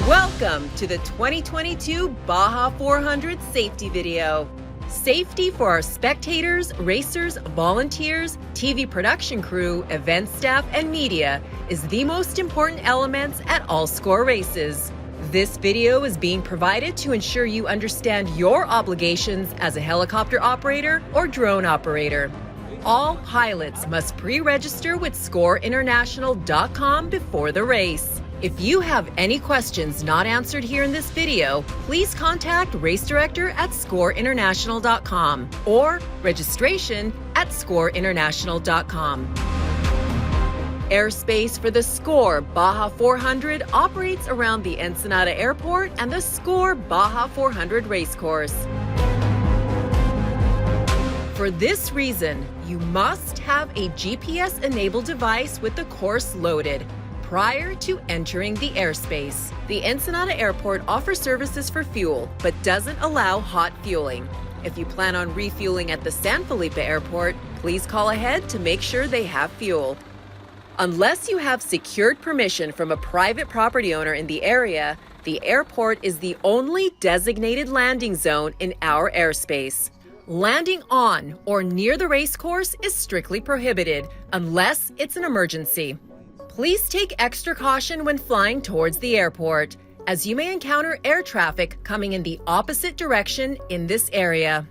Welcome to the 2022 Baja 400 safety video. Safety for our spectators, racers, volunteers, TV production crew, event staff, and media is the most important elements at all SCORE races. This video is being provided to ensure you understand your obligations as a helicopter operator or drone operator. All pilots must pre-register with SCOREinternational.com before the race. If you have any questions not answered here in this video, please contact Race Director at SCOREinternational.com or registration at SCOREinternational.com. Airspace for the SCORE Baja 400 operates around the Ensenada Airport and the SCORE Baja 400 racecourse. For this reason, you must have a GPS-enabled device with the course loaded prior to entering the airspace. The Ensenada Airport offers services for fuel, but doesn't allow hot fueling. If you plan on refueling at the San Felipe Airport, please call ahead to make sure they have fuel. Unless you have secured permission from a private property owner in the area, the airport is the only designated landing zone in our airspace. Landing on or near the racecourse is strictly prohibited unless it's an emergency. Please take extra caution when flying towards the airport, as you may encounter air traffic coming in the opposite direction in this area.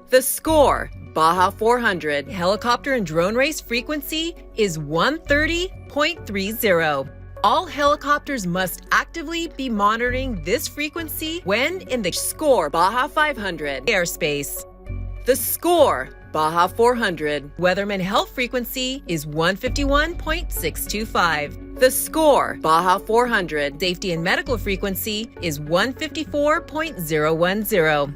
The SCORE Baja 400 helicopter and drone race frequency is 130.30. All helicopters must actively be monitoring this frequency when in the SCORE Baja 500 airspace. The SCORE Baja 400 weatherman health frequency is 151.625. The SCORE Baja 400 safety and medical frequency is 154.010.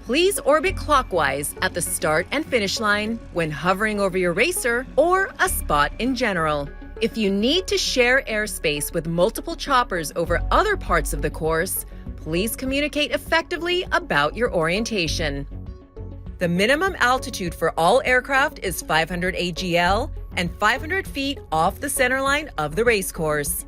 Please orbit clockwise at the start and finish line when hovering over your racer or a spot in general. If you need to share airspace with multiple choppers over other parts of the course, please communicate effectively about your orientation. The minimum altitude for all aircraft is 500 AGL and 500 feet off the centerline of the racecourse.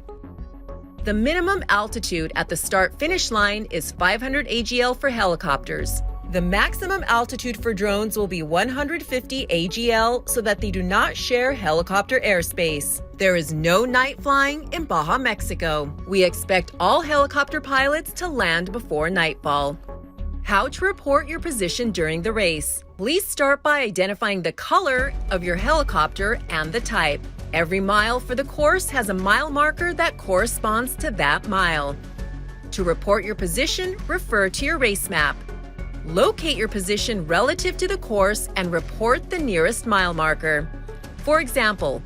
The minimum altitude at the start-finish line is 500 AGL for helicopters. The maximum altitude for drones will be 150 AGL so that they do not share helicopter airspace. There is no night flying in Baja, Mexico. We expect all helicopter pilots to land before nightfall. How to report your position during the race. Please start by identifying the color of your helicopter and the type. Every mile for the course has a mile marker that corresponds to that mile. To report your position, refer to your race map. Locate your position relative to the course and report the nearest mile marker. For example,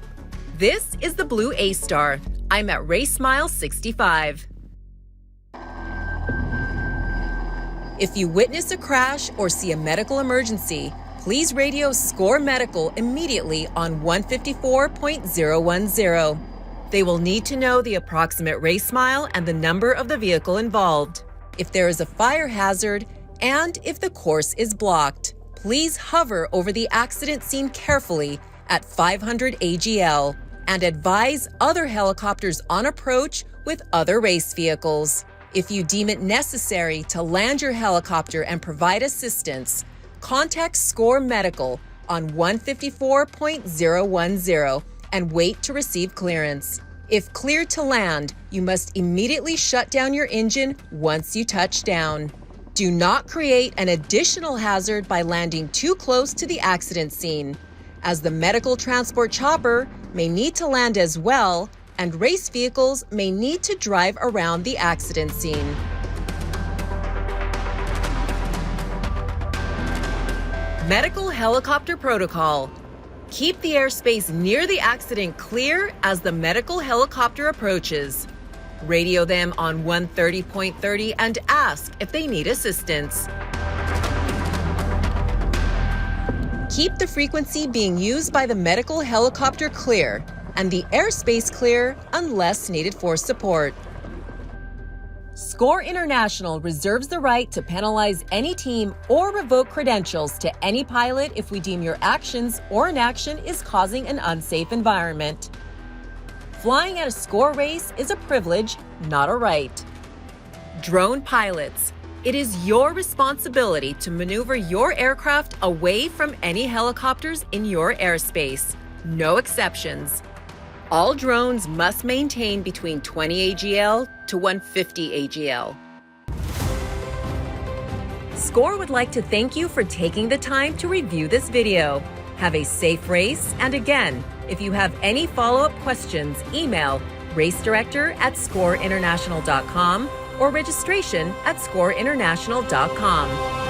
this is the blue A star. I'm at race mile 65. If you witness a crash or see a medical emergency, please radio SCORE Medical immediately on 154.010. They will need to know the approximate race mile and the number of the vehicle involved. If there is a fire hazard, and if the course is blocked, please hover over the accident scene carefully at 500 AGL and advise other helicopters on approach with other race vehicles. If you deem it necessary to land your helicopter and provide assistance, contact SCORE Medical on 154.010 and wait to receive clearance. If cleared to land, you must immediately shut down your engine once you touch down. Do not create an additional hazard by landing too close to the accident scene, as the medical transport chopper may need to land as well, and race vehicles may need to drive around the accident scene. Medical helicopter protocol. Keep the airspace near the accident clear as the medical helicopter approaches. Radio them on 130.30 and ask if they need assistance. Keep the frequency being used by the medical helicopter clear and the airspace clear unless needed for support. SCORE International reserves the right to penalize any team or revoke credentials to any pilot if we deem your actions or inaction is causing an unsafe environment. Flying at a SCORE race is a privilege, not a right. Drone pilots. It is your responsibility to maneuver your aircraft away from any helicopters in your airspace. No exceptions. All drones must maintain between 20 AGL to 150 AGL. SCORE would like to thank you for taking the time to review this video. Have a safe race, and again, if you have any follow-up questions, email racedirector@scoreinternational.com or registration@scoreinternational.com.